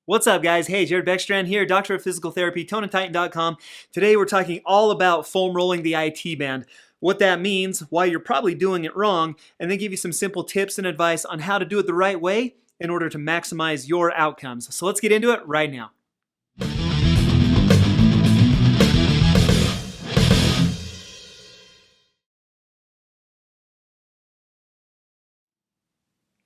What's up, guys? Hey, Jared Beckstrand here, Doctor of Physical Therapy, ToneandTitan.com. Today we're talking all about foam rolling the IT band, what that means, why you're probably doing it wrong, and then give you some simple tips and advice on how to do it the right way in order to maximize your outcomes. So let's get into it right now.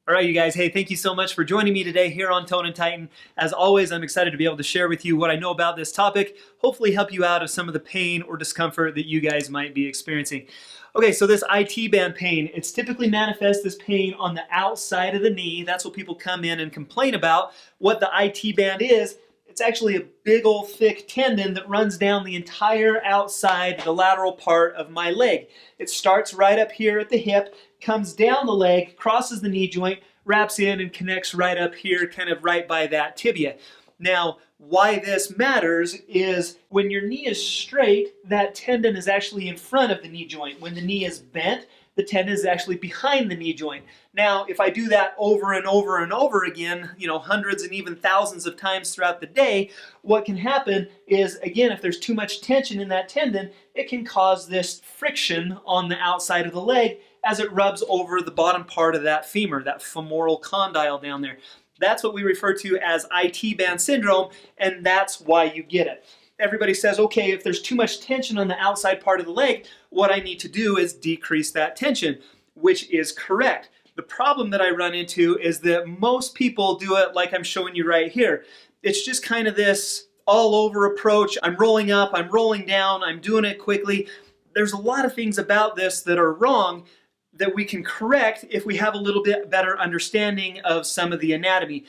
All right, you guys. Hey, thank you so much for joining me today here on Tone and Titan. As always, I'm excited to be able to share with you what I know about this topic, hopefully help you out of some of the pain or discomfort that you guys might be experiencing. Okay, so this IT band pain, it's typically manifest this pain on the outside of the knee. That's what people come in and complain about. What the IT band is, it's actually a big old thick tendon that runs down the entire outside, the lateral part of my leg. It starts right up here at the hip, comes down the leg, crosses the knee joint, wraps in and connects right up here, kind of right by that tibia. Now, why this matters is when your knee is straight, that tendon is actually in front of the knee joint. When the knee is bent, the tendon is actually behind the knee joint. Now, if I do that over and over and over again, hundreds and even thousands of times throughout the day, what can happen is, again, if there's too much tension in that tendon, it can cause this friction on the outside of the leg as it rubs over the bottom part of that femur, that femoral condyle down there. That's what we refer to as IT band syndrome, and that's why you get it. Everybody says, okay, if there's too much tension on the outside part of the leg, what I need to do is decrease that tension, which is correct. The problem that I run into is that most people do it like I'm showing you right here. It's just kind of this all-over approach. I'm rolling up, I'm rolling down, I'm doing it quickly. There's a lot of things about this that are wrong that we can correct if we have a little bit better understanding of some of the anatomy.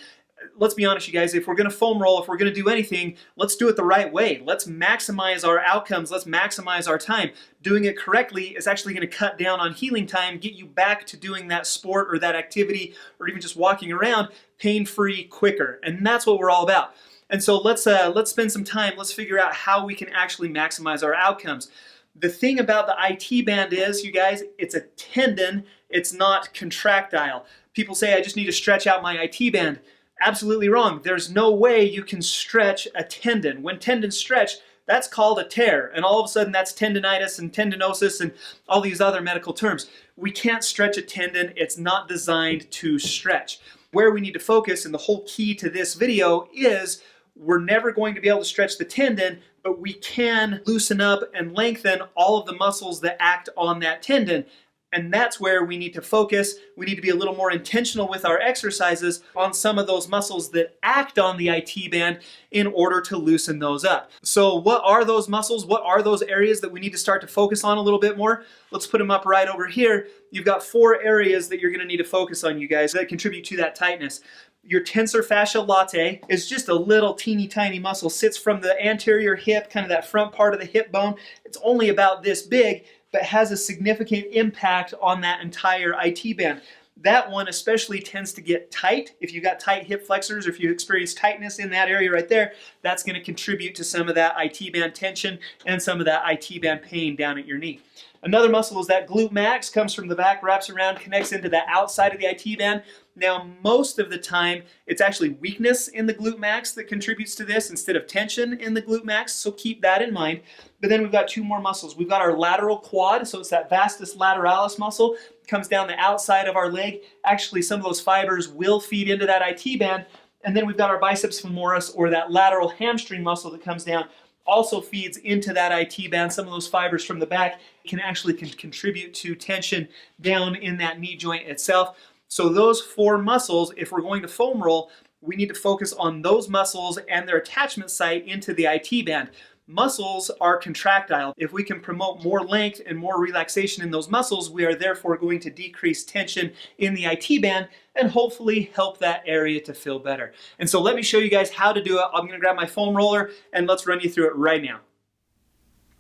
Let's be honest, you guys, if we're going to foam roll, if we're going to do anything, let's do it the right way. Let's maximize our outcomes. Let's maximize our time. Doing it correctly is actually going to cut down on healing time, get you back to doing that sport or that activity or even just walking around pain-free quicker. And that's what we're all about. And so let's spend some time. Let's figure out how we can actually maximize our outcomes. The thing about the IT band is, you guys, it's a tendon. It's not contractile. People say, I just need to stretch out my IT band. Absolutely wrong. There's no way you can stretch a tendon. When tendons stretch, that's called a tear. And all of a sudden, that's tendinitis and tendinosis and all these other medical terms. We can't stretch a tendon. It's not designed to stretch. Where we need to focus, and the whole key to this video is, we're never going to be able to stretch the tendon, but we can loosen up and lengthen all of the muscles that act on that tendon. And that's where we need to focus. We need to be a little more intentional with our exercises on some of those muscles that act on the IT band in order to loosen those up. So what are those muscles? What are those areas that we need to start to focus on a little bit more? Let's put them up right over here. You've got 4 areas that you're going to need to focus on, you guys, that contribute to that tightness. Your Tensor Fasciae Latae is just a little teeny tiny muscle, sits from the anterior hip, kind of that front part of the hip bone. It's only about this big, but has a significant impact on that entire IT band. That one especially tends to get tight. If you've got tight hip flexors, or if you experience tightness in that area right there, that's going to contribute to some of that IT band tension and some of that IT band pain down at your knee. Another muscle is that glute max, comes from the back, wraps around, connects into the outside of the IT band. Now, most of the time, it's actually weakness in the glute max that contributes to this instead of tension in the glute max, so keep that in mind. But then we've got 2 more muscles. We've got our lateral quad, so it's that vastus lateralis muscle, comes down the outside of our leg. Actually, some of those fibers will feed into that IT band. And then we've got our biceps femoris, or that lateral hamstring muscle that comes down, also feeds into that IT band. Some of those fibers from the back can actually contribute to tension down in that knee joint itself. So those 4 muscles, if we're going to foam roll, we need to focus on those muscles and their attachment site into the IT band. Muscles are contractile. If we can promote more length and more relaxation in those muscles, we are therefore going to decrease tension in the IT band and hopefully help that area to feel better. And so let me show you guys how to do it. I'm going to grab my foam roller and let's run you through it right now.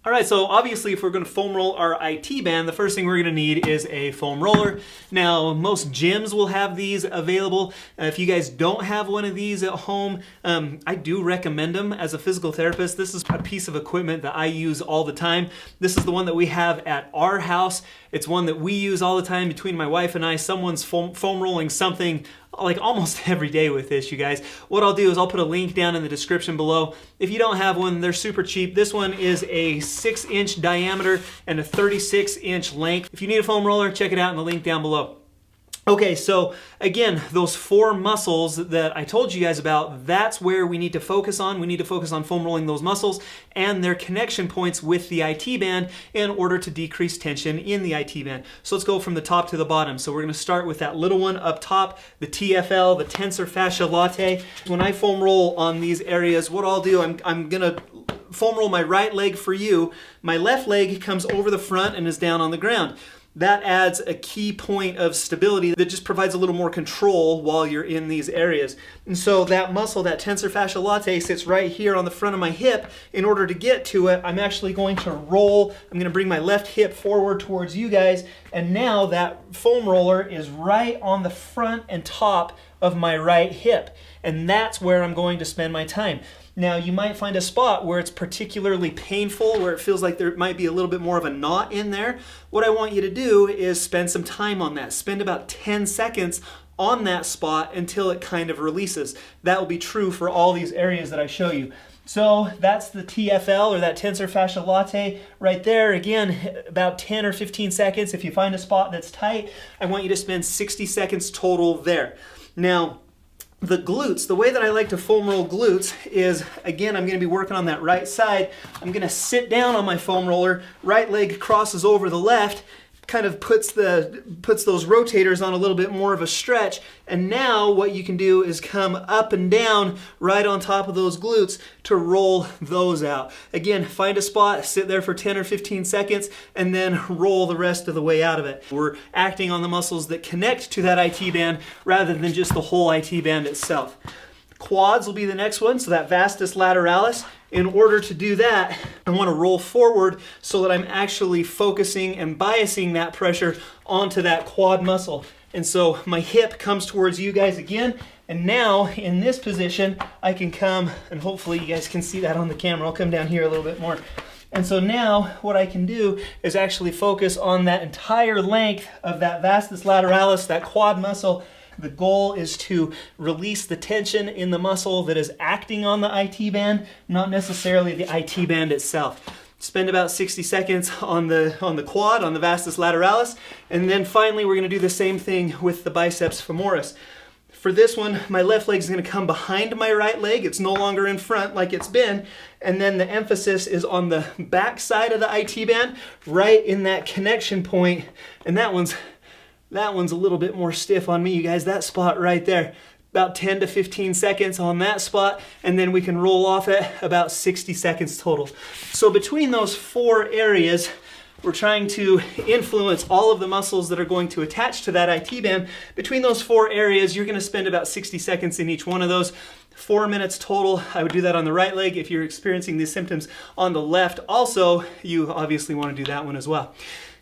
All right, so obviously if we're going to foam roll our IT band, the first thing we're going to need is a foam roller. Now, most gyms will have these available. If you guys don't have one of these at home, I do recommend them. As a physical therapist, this is a piece of equipment that I use all the time. This is the one that we have at our house. It's one that we use all the time between my wife and I. Someone's foam rolling something like almost every day with this, you guys. What I'll do is I'll put a link down in the description below. If you don't have one, they're super cheap. This one is a 6-inch diameter and a 36-inch length. If you need a foam roller, check it out in the link down below. Okay, so again, those 4 muscles that I told you guys about, that's where we need to focus on. We need to focus on foam rolling those muscles and their connection points with the IT band in order to decrease tension in the IT band. So let's go from the top to the bottom. So we're going to start with that little one up top, the TFL, the Tensor Fasciae Latae. When I foam roll on these areas, what I'll do, I'm going to foam roll my right leg for you. My left leg comes over the front and is down on the ground. That adds a key point of stability that just provides a little more control while you're in these areas. And so that muscle, that Tensor Fasciae Latae, sits right here on the front of my hip. In order to get to it, I'm actually going to roll. I'm going to bring my left hip forward towards you guys. And now that foam roller is right on the front and top of my right hip. And that's where I'm going to spend my time. Now, you might find a spot where it's particularly painful, where it feels like there might be a little bit more of a knot in there. What I want you to do is spend some time on that. Spend about 10 seconds on that spot until it kind of releases. That will be true for all these areas that I show you. So that's the TFL, or that Tensor Fasciae Latae right there. Again, about 10 or 15 seconds. If you find a spot that's tight, I want you to spend 60 seconds total there. Now, the glutes, the way that I like to foam roll glutes is, again, I'm going to be working on that right side. I'm going to sit down on my foam roller, right leg crosses over the left, kind of puts those rotators on a little bit more of a stretch. And now what you can do is come up and down right on top of those glutes to roll those out. Again, find a spot, sit there for 10 or 15 seconds, and then roll the rest of the way out of it. We're acting on the muscles that connect to that IT band rather than just the whole IT band itself. Quads will be the next one, so that vastus lateralis. In order to do that, I want to roll forward so that I'm actually focusing and biasing that pressure onto that quad muscle. And so my hip comes towards you guys again, and now in this position, I can come, and hopefully you guys can see that on the camera. I'll come down here a little bit more. And so now what I can do is actually focus on that entire length of that vastus lateralis, that quad muscle. The goal is to release the tension in the muscle that is acting on the IT band, not necessarily the IT band itself. Spend about 60 seconds on the quad, on the vastus lateralis, and then finally we're going to do the same thing with the biceps femoris. For this one, my left leg is going to come behind my right leg. It's no longer in front like it's been. And then the emphasis is on the back side of the IT band, right in that connection point. And that one's a little bit more stiff on me, you guys. That spot right there, about 10 to 15 seconds on that spot, and then we can roll off it about 60 seconds total. So between those 4 areas, we're trying to influence all of the muscles that are going to attach to that IT band. Between those 4 areas, you're going to spend about 60 seconds in each one of those. 4 minutes total. I would do that on the right leg. If you're experiencing these symptoms on the left also, you obviously want to do that one as well.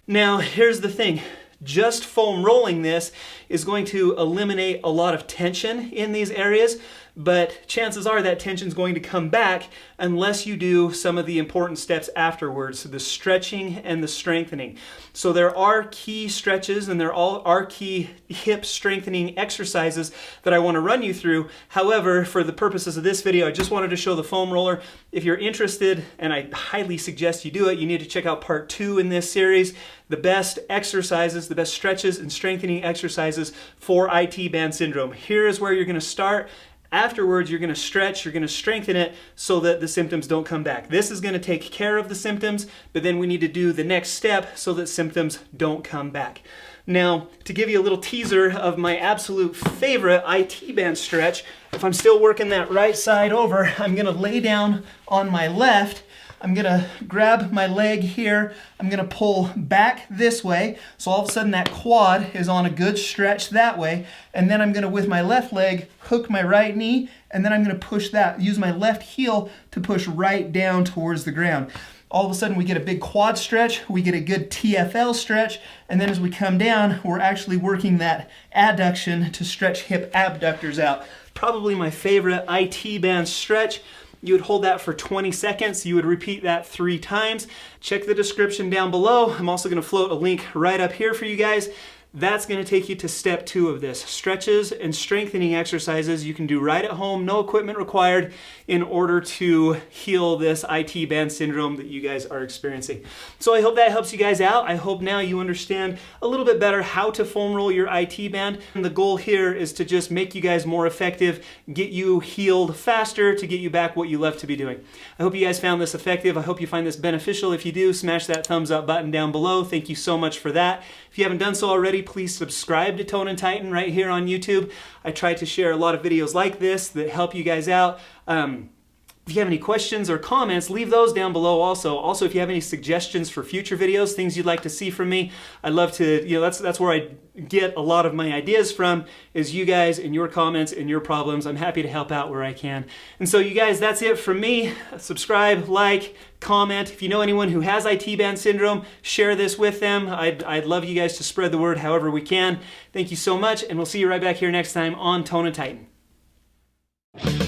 Now, here's the thing. Just foam rolling this is going to eliminate a lot of tension in these areas, but chances are that tension is going to come back unless you do some of the important steps afterwards, the stretching and the strengthening. So there are key stretches and there are key hip strengthening exercises that I want to run you through. However, for the purposes of this video, I just wanted to show the foam roller. If you're interested, and I highly suggest you do it, you need to check out part 2 in this series, the best exercises, the best stretches and strengthening exercises for IT band syndrome. Here is where you're going to start. Afterwards, you're going to stretch, you're going to strengthen it so that the symptoms don't come back. This is going to take care of the symptoms, but then we need to do the next step so that symptoms don't come back. Now, to give you a little teaser of my absolute favorite IT band stretch, if I'm still working that right side over, I'm going to lay down on my left. I'm going to grab my leg here. I'm going to pull back this way. So all of a sudden that quad is on a good stretch that way. And then I'm going to, with my left leg, hook my right knee. And then I'm going to push that, use my left heel to push right down towards the ground. All of a sudden we get a big quad stretch, we get a good TFL stretch, and then as we come down, we're actually working that adduction to stretch hip abductors out. Probably my favorite IT band stretch. You would hold that for 20 seconds. You would repeat that 3 times. Check the description down below. I'm also going to float a link right up here for you guys. That's going to take you to step 2 of this. Stretches and strengthening exercises you can do right at home, no equipment required, in order to heal this IT band syndrome that you guys are experiencing. So I hope that helps you guys out. I hope now you understand a little bit better how to foam roll your IT band. And the goal here is to just make you guys more effective, get you healed faster, to get you back what you love to be doing. I hope you guys found this effective. I hope you find this beneficial. If you do, smash that thumbs up button down below. Thank you so much for that. If you haven't done so already, please subscribe to Tone and Tighten right here on YouTube. I try to share a lot of videos like this that help you guys out. If you have any questions or comments, leave those down below also. Also, if you have any suggestions for future videos, things you'd like to see from me, I'd love to, that's where I get a lot of my ideas from, is you guys and your comments and your problems. I'm happy to help out where I can. And so you guys, that's it from me. Subscribe, like, comment. If you know anyone who has IT band syndrome, share this with them. I'd love you guys to spread the word however we can. Thank you so much, and we'll see you right back here next time on Tone and Tighten.